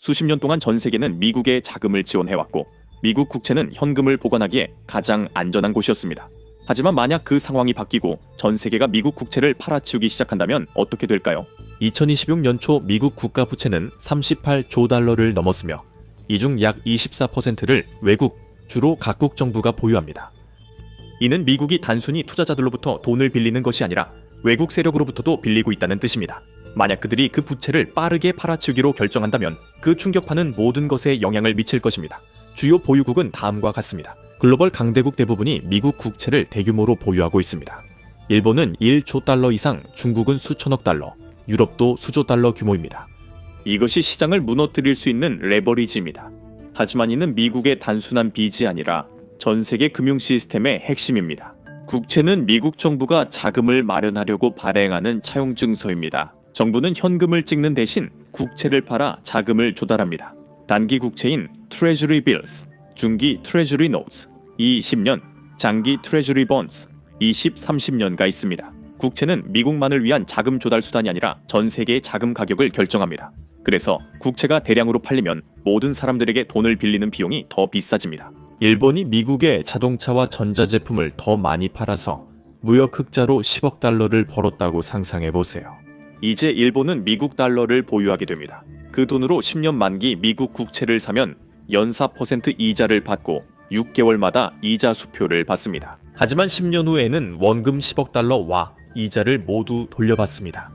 수십 년 동안 전 세계는 미국에 자금을 지원해왔고 미국 국채는 현금을 보관하기에 가장 안전한 곳이었습니다. 하지만 만약 그 상황이 바뀌고 전 세계가 미국 국채를 팔아치우기 시작한다면 어떻게 될까요? 2026년 초 미국 국가 부채는 38조 달러를 넘었으며 이 중 약 24%를 외국, 주로 각국 정부가 보유합니다. 이는 미국이 단순히 투자자들로부터 돈을 빌리는 것이 아니라 외국 세력으로부터도 빌리고 있다는 뜻입니다. 만약 그들이 그 부채를 빠르게 팔아치우기로 결정한다면 그 충격파는 모든 것에 영향을 미칠 것입니다. 주요 보유국은 다음과 같습니다. 글로벌 강대국 대부분이 미국 국채를 대규모로 보유하고 있습니다. 일본은 1조 달러 이상, 중국은 수천억 달러, 유럽도 수조 달러 규모입니다. 이것이 시장을 무너뜨릴 수 있는 레버리지입니다. 하지만 이는 미국의 단순한 빚이 아니라 전 세계 금융 시스템의 핵심입니다. 국채는 미국 정부가 자금을 마련하려고 발행하는 차용 증서입니다. 정부는 현금을 찍는 대신 국채를 팔아 자금을 조달합니다. 단기 국채인 Treasury Bills, 중기 Treasury Notes, 10년, 장기 Treasury Bonds, 30년가 있습니다. 국채는 미국만을 위한 자금 조달 수단이 아니라 전 세계의 자금 가격을 결정합니다. 그래서 국채가 대량으로 팔리면 모든 사람들에게 돈을 빌리는 비용이 더 비싸집니다. 일본이 미국의 자동차와 전자제품을 더 많이 팔아서 무역 흑자로 10억 달러를 벌었다고 상상해보세요. 이제 일본은 미국 달러를 보유하게 됩니다. 그 돈으로 10년 만기 미국 국채를 사면 연사 % 이자를 받고 6개월마다 이자 수표를 받습니다. 하지만 10년 후에는 원금 10억 달러와 이자를 모두 돌려받습니다.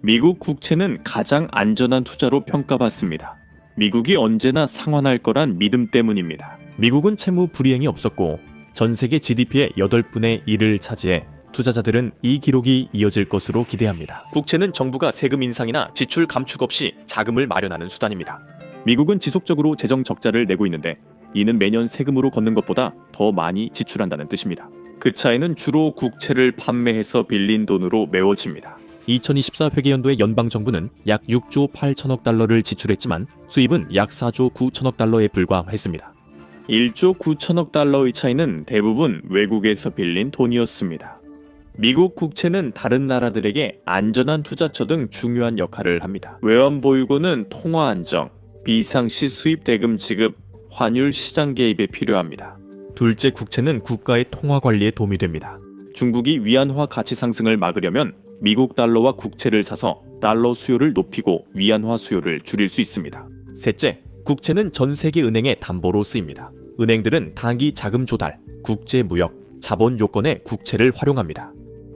미국 국채는 가장 안전한 투자로 평가받습니다. 미국이 언제나 상환할 거란 믿음 때문입니다. 미국은 채무 불이행이 없었고 전 세계 GDP의 8분의 1을 차지해 투자자들은 이 기록이 이어질 것으로 기대합니다. 국채는 정부가 세금 인상이나 지출 감축 없이 자금을 마련하는 수단입니다. 미국은 지속적으로 재정 적자를 내고 있는데 이는 매년 세금으로 걷는 것보다 더 많이 지출한다는 뜻입니다. 그 차이는 주로 국채를 판매해서 빌린 돈으로 메워집니다. 2024 회계연도에 연방정부는 약 6조 8천억 달러를 지출했지만 수입은 약 4조 9천억 달러에 불과했습니다. 1조 9천억 달러의 차이는 대부분 외국에서 빌린 돈이었습니다. 미국 국채는 다른 나라들에게 안전한 투자처 등 중요한 역할을 합니다. 외환보유고는 통화 안정, 비상시 수입 대금 지급, 환율 시장 개입에 필요합니다. 둘째, 국채는 국가의 통화 관리에 도움이 됩니다. 중국이 위안화 가치 상승을 막으려면 미국 달러와 국채를 사서 달러 수요를 높이고 위안화 수요를 줄일 수 있습니다. 셋째, 국채는 전 세계 은행의 담보로 쓰입니다. 은행들은 단기 자금 조달, 국제 무역, 자본 요건에 국채를 활용합니다.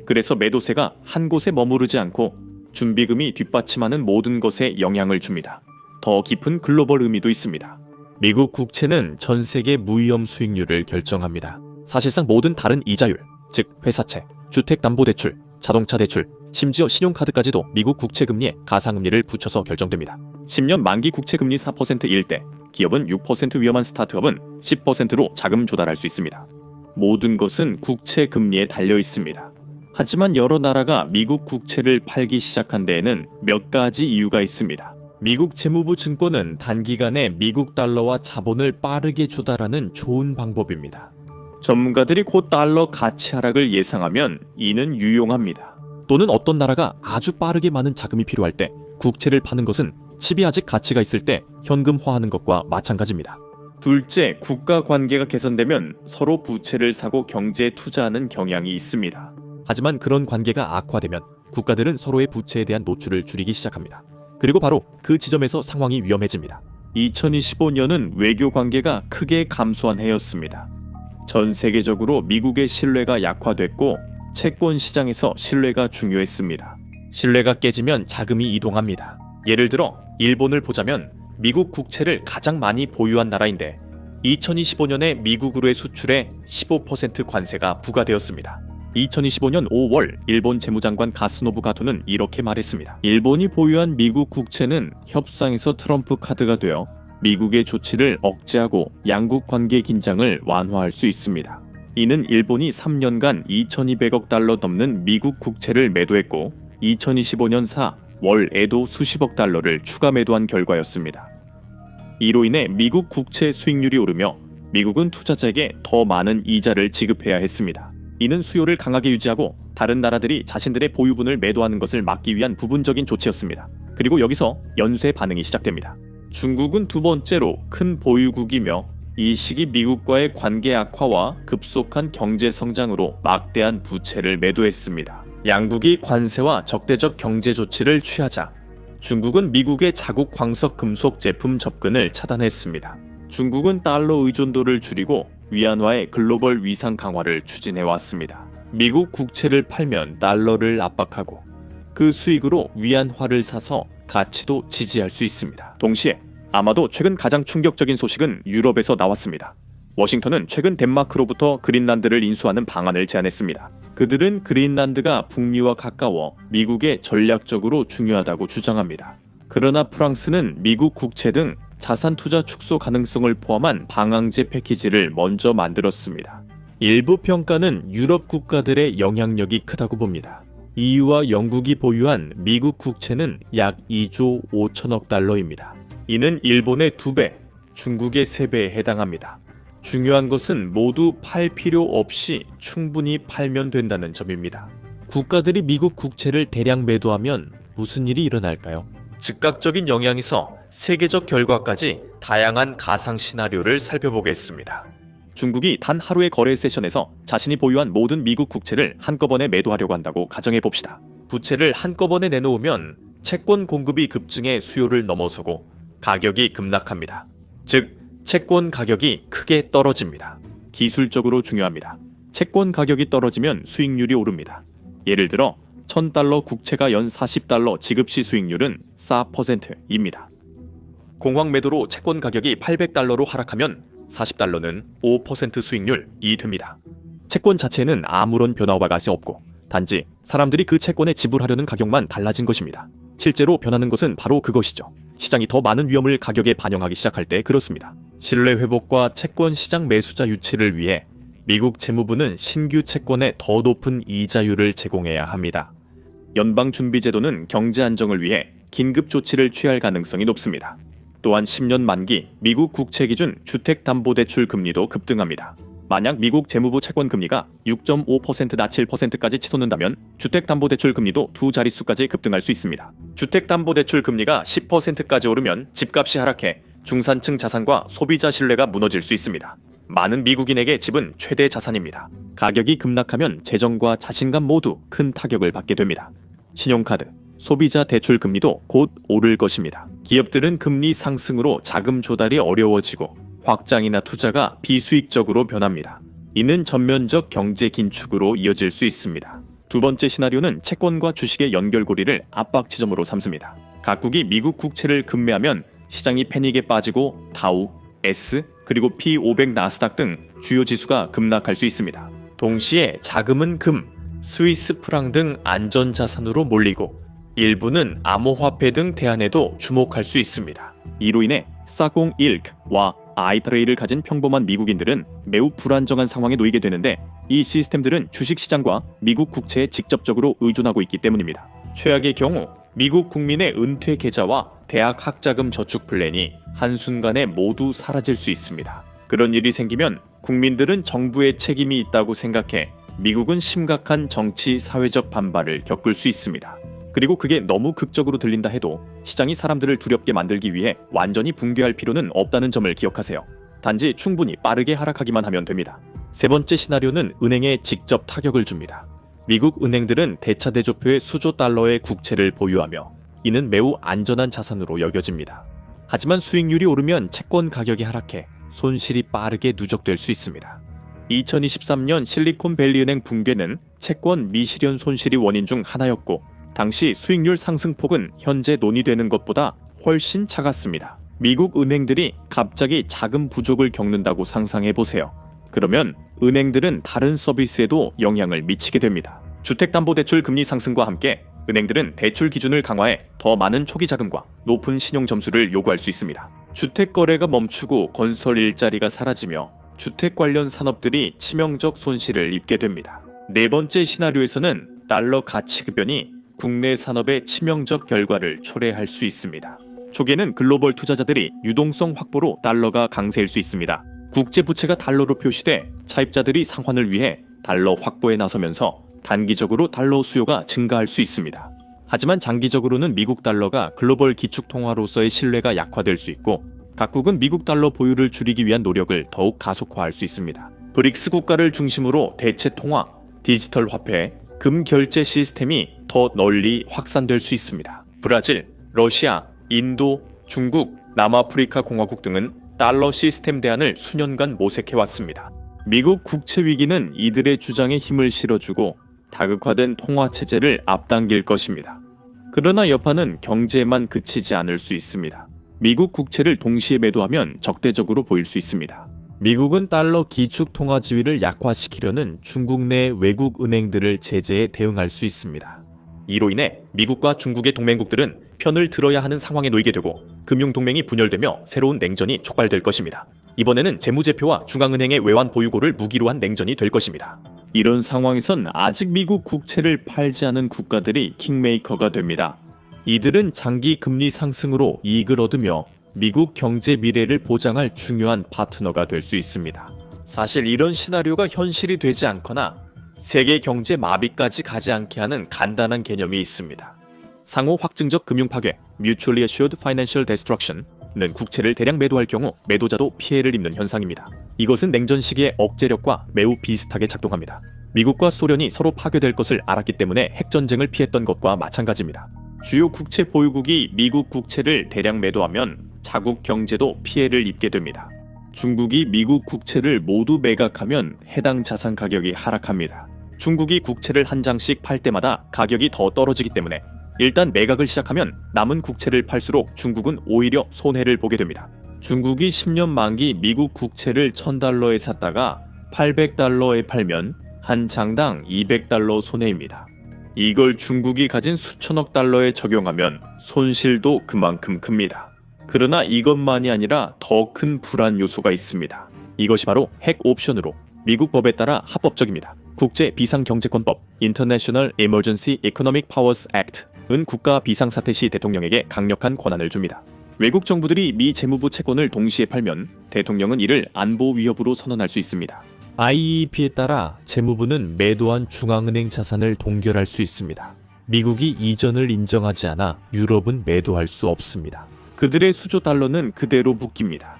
그래서 매도세가 한 곳에 머무르지 않고 준비금이 뒷받침하는 모든 것에 영향을 줍니다. 더 깊은 글로벌 의미도 있습니다. 미국 국채는 전 세계 무위험 수익률을 결정합니다. 사실상 모든 다른 이자율, 즉 회사채, 주택담보대출, 자동차 대출, 심지어 신용카드까지도 미국 국채금리에 가상금리를 붙여서 결정됩니다. 10년 만기 국채금리 4%일 때 기업은 6% 위험한 스타트업은 10%로 자금 조달할 수 있습니다. 모든 것은 국채금리에 달려 있습니다. 하지만 여러 나라가 미국 국채를 팔기 시작한 데에는 몇 가지 이유가 있습니다. 미국 재무부 증권은 단기간에 미국 달러와 자본을 빠르게 조달하는 좋은 방법입니다. 전문가들이 곧 달러 가치 하락을 예상하면 이는 유용합니다. 또는 어떤 나라가 아주 빠르게 많은 자금이 필요할 때 국채를 파는 것은 칩이 아직 가치가 있을 때 현금화하는 것과 마찬가지입니다. 둘째, 국가 관계가 개선되면 서로 부채를 사고 경제에 투자하는 경향이 있습니다. 하지만 그런 관계가 악화되면 국가들은 서로의 부채에 대한 노출을 줄이기 시작합니다. 그리고 바로 그 지점에서 상황이 위험해집니다. 2025년은 외교 관계가 크게 감소한 해였습니다. 전 세계적으로 미국의 신뢰가 약화됐고 채권 시장에서 신뢰가 중요했습니다. 신뢰가 깨지면 자금이 이동합니다. 예를 들어 일본을 보자면 미국 국채를 가장 많이 보유한 나라인데 2025년에 미국으로의 수출에 15% 관세가 부과되었습니다. 2025년 5월 일본 재무장관 가스노부 가토는 이렇게 말했습니다. 일본이 보유한 미국 국채는 협상에서 트럼프 카드가 되어 미국의 조치를 억제하고 양국 관계 긴장을 완화할 수 있습니다. 이는 일본이 3년간 2200억 달러 넘는 미국 국채를 매도했고 2025년 4월에도 수십억 달러를 추가 매도한 결과였습니다. 이로 인해 미국 국채 수익률이 오르며 미국은 투자자에게 더 많은 이자를 지급해야 했습니다. 이는 수요를 강하게 유지하고 다른 나라들이 자신들의 보유분을 매도하는 것을 막기 위한 부분적인 조치였습니다. 그리고 여기서 연쇄 반응이 시작됩니다. 중국은 두 번째로 큰 보유국이며 이 시기 미국과의 관계 악화와 급속한 경제 성장으로 막대한 부채를 매도했습니다. 양국이 관세와 적대적 경제 조치를 취하자 중국은 미국의 자국 광석 금속 제품 접근을 차단했습니다. 중국은 달러 의존도를 줄이고 위안화의 글로벌 위상 강화를 추진해 왔습니다. 미국 국채를 팔면 달러를 압박하고 그 수익으로 위안화를 사서 가치도 지지할 수 있습니다. 동시에 아마도 최근 가장 충격적인 소식은 유럽에서 나왔습니다. 워싱턴은 최근 덴마크로부터 그린란드를 인수하는 방안을 제안했습니다. 그들은 그린란드가 북미와 가까워 미국에 전략적으로 중요하다고 주장합니다. 그러나 프랑스는 미국 국채 등 자산 투자 축소 가능성을 포함한 방향제 패키지를 먼저 만들었습니다. 일부 평가는 유럽 국가들의 영향력이 크다고 봅니다. EU와 영국이 보유한 미국 국채는 약 2조 5천억 달러입니다. 이는 일본의 2배, 중국의 3배에 해당합니다. 중요한 것은 모두 팔 필요 없이 충분히 팔면 된다는 점입니다. 국가들이 미국 국채를 대량 매도하면 무슨 일이 일어날까요? 즉각적인 영향에서 세계적 결과까지 다양한 가상 시나리오를 살펴보겠습니다. 중국이 단 하루의 거래 세션에서 자신이 보유한 모든 미국 국채를 한꺼번에 매도하려고 한다고 가정해 봅시다. 부채를 한꺼번에 내놓으면 채권 공급이 급증해 수요를 넘어서고 가격이 급락합니다. 즉, 채권 가격이 크게 떨어집니다. 기술적으로 중요합니다. 채권 가격이 떨어지면 수익률이 오릅니다. 예를 들어 1000달러 국채가 연 40달러 지급 시 수익률은 4%입니다. 공황 매도로 채권 가격이 800달러로 하락하면 40달러는 5% 수익률이 됩니다. 채권 자체는 아무런 변화와 가시 없고 단지 사람들이 그 채권에 지불하려는 가격만 달라진 것입니다. 실제로 변하는 것은 바로 그것이죠. 시장이 더 많은 위험을 가격에 반영하기 시작할 때 그렇습니다. 신뢰 회복과 채권 시장 매수자 유치를 위해 미국 재무부는 신규 채권에 더 높은 이자율을 제공해야 합니다. 연방준비제도는 경제 안정을 위해 긴급 조치를 취할 가능성이 높습니다. 또한 10년 만기 미국 국채 기준 주택담보대출 금리도 급등합니다. 만약 미국 재무부 채권 금리가 6.5%나 7%까지 치솟는다면 주택담보대출 금리도 두 자릿수까지 급등할 수 있습니다. 주택담보대출 금리가 10%까지 오르면 집값이 하락해 중산층 자산과 소비자 신뢰가 무너질 수 있습니다. 많은 미국인에게 집은 최대 자산입니다. 가격이 급락하면 재정과 자신감 모두 큰 타격을 받게 됩니다. 신용카드, 소비자 대출 금리도 곧 오를 것입니다. 기업들은 금리 상승으로 자금 조달이 어려워지고 확장이나 투자가 비수익적으로 변합니다. 이는 전면적 경제 긴축으로 이어질 수 있습니다. 두 번째 시나리오는 채권과 주식의 연결고리를 압박 지점으로 삼습니다. 각국이 미국 국채를 급매하면 시장이 패닉에 빠지고 다우, S, 그리고 P500 나스닥 등 주요 지수가 급락할 수 있습니다. 동시에 자금은 금, 스위스 프랑 등 안전자산으로 몰리고 일부는 암호화폐 등 대안에도 주목할 수 있습니다. 이로 인해 사공 일크와 아이트레이를 가진 평범한 미국인들은 매우 불안정한 상황에 놓이게 되는데 이 시스템들은 주식시장과 미국 국채에 직접적으로 의존하고 있기 때문입니다. 최악의 경우 미국 국민의 은퇴 계좌와 대학 학자금 저축 플랜이 한순간에 모두 사라질 수 있습니다. 그런 일이 생기면 국민들은 정부의 책임이 있다고 생각해 미국은 심각한 정치, 사회적 반발을 겪을 수 있습니다. 그리고 그게 너무 극적으로 들린다 해도 시장이 사람들을 두렵게 만들기 위해 완전히 붕괴할 필요는 없다는 점을 기억하세요. 단지 충분히 빠르게 하락하기만 하면 됩니다. 세 번째 시나리오는 은행에 직접 타격을 줍니다. 미국 은행들은 대차대조표의 수조 달러의 국채를 보유하며 이는 매우 안전한 자산으로 여겨집니다. 하지만 수익률이 오르면 채권 가격이 하락해 손실이 빠르게 누적될 수 있습니다. 2023년 실리콘밸리 은행 붕괴는 채권 미실현 손실이 원인 중 하나였고 당시 수익률 상승폭은 현재 논의되는 것보다 훨씬 작았습니다. 미국 은행들이 갑자기 자금 부족을 겪는다고 상상해보세요. 그러면 은행들은 다른 서비스에도 영향을 미치게 됩니다. 주택담보대출 금리 상승과 함께 은행들은 대출 기준을 강화해 더 많은 초기 자금과 높은 신용 점수를 요구할 수 있습니다. 주택 거래가 멈추고 건설 일자리가 사라지며 주택 관련 산업들이 치명적 손실을 입게 됩니다. 네 번째 시나리오에서는 달러 가치 급변이 국내 산업의 치명적 결과를 초래할 수 있습니다. 초기에는 글로벌 투자자들이 유동성 확보로 달러가 강세일 수 있습니다. 국제 부채가 달러로 표시돼 차입자들이 상환을 위해 달러 확보에 나서면서 단기적으로 달러 수요가 증가할 수 있습니다. 하지만 장기적으로는 미국 달러가 글로벌 기축 통화로서의 신뢰가 약화될 수 있고 각국은 미국 달러 보유를 줄이기 위한 노력을 더욱 가속화할 수 있습니다. 브릭스 국가를 중심으로 대체 통화, 디지털 화폐, 금 결제 시스템이 더 널리 확산될 수 있습니다. 브라질, 러시아, 인도, 중국, 남아프리카 공화국 등은 달러 시스템 대안을 수년간 모색해왔습니다. 미국 국채 위기는 이들의 주장에 힘을 실어주고 다극화된 통화 체제를 앞당길 것입니다. 그러나 여파는 경제에만 그치지 않을 수 있습니다. 미국 국채를 동시에 매도하면 적대적으로 보일 수 있습니다. 미국은 달러 기축 통화 지위를 약화시키려는 중국 내 외국 은행들을 제재에 대응할 수 있습니다. 이로 인해 미국과 중국의 동맹국들은 편을 들어야 하는 상황에 놓이게 되고 금융동맹이 분열되며 새로운 냉전이 촉발될 것입니다. 이번에는 재무제표와 중앙은행의 외환 보유고를 무기로 한 냉전이 될 것입니다. 이런 상황에선 아직 미국 국채를 팔지 않은 국가들이 킹메이커가 됩니다. 이들은 장기 금리 상승으로 이익을 얻으며 미국 경제 미래를 보장할 중요한 파트너가 될 수 있습니다. 사실 이런 시나리오가 현실이 되지 않거나 세계 경제 마비까지 가지 않게 하는 간단한 개념이 있습니다. 상호 확증적 금융 파괴, Mutually Assured Financial Destruction는 국채를 대량 매도할 경우 매도자도 피해를 입는 현상입니다. 이것은 냉전 시기의 억제력과 매우 비슷하게 작동합니다. 미국과 소련이 서로 파괴될 것을 알았기 때문에 핵전쟁을 피했던 것과 마찬가지입니다. 주요 국채 보유국이 미국 국채를 대량 매도하면 자국 경제도 피해를 입게 됩니다. 중국이 미국 국채를 모두 매각하면 해당 자산 가격이 하락합니다. 중국이 국채를 한 장씩 팔 때마다 가격이 더 떨어지기 때문에 일단 매각을 시작하면 남은 국채를 팔수록 중국은 오히려 손해를 보게 됩니다. 중국이 10년 만기 미국 국채를 $1000에 샀다가 $800에 팔면 한 장당 $200 손해입니다. 이걸 중국이 가진 수천억 달러에 적용하면 손실도 그만큼 큽니다. 그러나 이것만이 아니라 더 큰 불안 요소가 있습니다. 이것이 바로 핵 옵션으로 미국 법에 따라 합법적입니다. 국제 비상경제권법 International Emergency Economic Powers Act은 국가 비상사태 시 대통령에게 강력한 권한을 줍니다. 외국 정부들이 미 재무부 채권을 동시에 팔면 대통령은 이를 안보 위협으로 선언할 수 있습니다. IEEP에 따라 재무부는 매도한 중앙은행 자산을 동결할 수 있습니다. 미국이 이전을 인정하지 않아 유럽은 매도할 수 없습니다. 그들의 수조 달러는 그대로 묶입니다.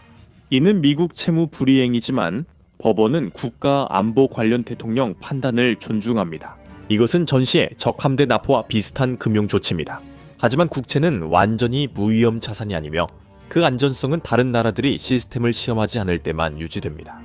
이는 미국 채무 불이행이지만 법원은 국가 안보 관련 대통령 판단을 존중합니다. 이것은 전시의 적함대 납포와 비슷한 금융 조치입니다. 하지만 국채는 완전히 무위험 자산이 아니며 그 안전성은 다른 나라들이 시스템을 시험하지 않을 때만 유지됩니다.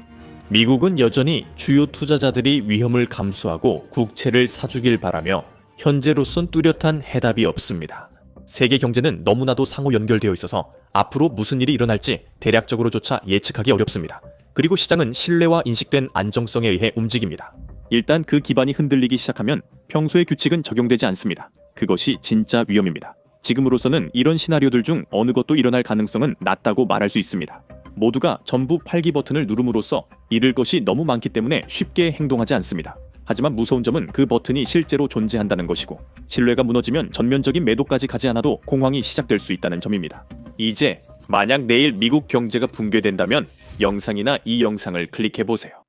미국은 여전히 주요 투자자들이 위험을 감수하고 국채를 사주길 바라며 현재로선 뚜렷한 해답이 없습니다. 세계 경제는 너무나도 상호 연결되어 있어서 앞으로 무슨 일이 일어날지 대략적으로조차 예측하기 어렵습니다. 그리고 시장은 신뢰와 인식된 안정성에 의해 움직입니다. 일단 그 기반이 흔들리기 시작하면 평소의 규칙은 적용되지 않습니다. 그것이 진짜 위험입니다. 지금으로서는 이런 시나리오들 중 어느 것도 일어날 가능성은 낮다고 말할 수 있습니다. 모두가 전부 팔기 버튼을 누름으로써 잃을 것이 너무 많기 때문에 쉽게 행동하지 않습니다. 하지만 무서운 점은 그 버튼이 실제로 존재한다는 것이고 신뢰가 무너지면 전면적인 매도까지 가지 않아도 공황이 시작될 수 있다는 점입니다. 이제 만약 내일 미국 경제가 붕괴된다면 영상이나 이 영상을 클릭해보세요.